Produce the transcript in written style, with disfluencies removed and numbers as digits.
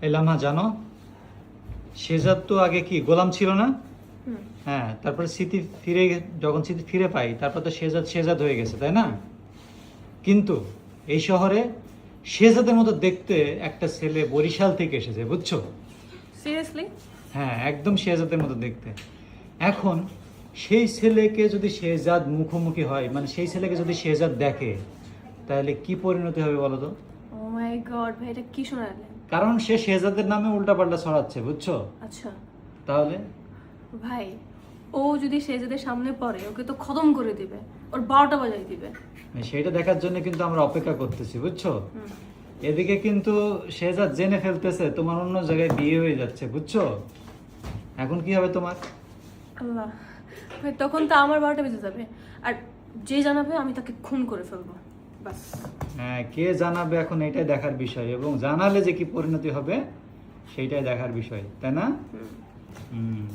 এলামা জানো, শেজাদ তো আগে কি গোলাম ছিল না? হুম। হ্যাঁ, তারপরে যখন স্মৃতি ফিরে পাই তারপর তো শেজাদ শেজাদ হয়ে গেছে, তাই না? কিন্তু এই শহরে শেজাদের মতো দেখতে একটা ছেলে বরিশাল থেকে এসেছে, বুঝছো? সিরিয়াসলি? হ্যাঁ, একদম শেহজাদের মতো দেখতে। এখন সেই ছেলেকে যদি শেহজাদ মুখোমুখি হয়, মানে সেই ছেলেকে যদি শেহজাদ দেখে, তাহলে কি পরিণতি হবে বলো তো? ও মাই গড, ভাই এটা কি শোনালেন? কারণ সে শেহজাদের নামে উল্টাপাল্টা ছড়াচ্ছে, বুঝছো? আচ্ছা তাহলে ভাই, ও যদি শেজাদের সামনে পড়ে ওকে তো খতম করে দিবে, ওর 12টা বাজাই দিবে। সেইটা দেখার জন্য কিন্তু আমরা অপেক্ষা করতেছি, বুঝছো? হুম। এদিকে কিন্তু শেহজাদ জেনে ফেলতেছে তোমার অন্য জায়গায় বিয়ে হয়ে যাচ্ছে, বুঝছো? এখন কি হবে তোমার? আল্লাহ, ভাই তখন তো আমার 12টা বেজে যাবে, আর যে জানাবে আমি তাকে খুন করে ফেলবো, বাস। হ্যাঁ, কে জানাবে এখন এটাই দেখার বিষয়, এবং জানালে যে কি পরিণতি হবে সেইটাই দেখার বিষয়, তাই না? হুম। হুম।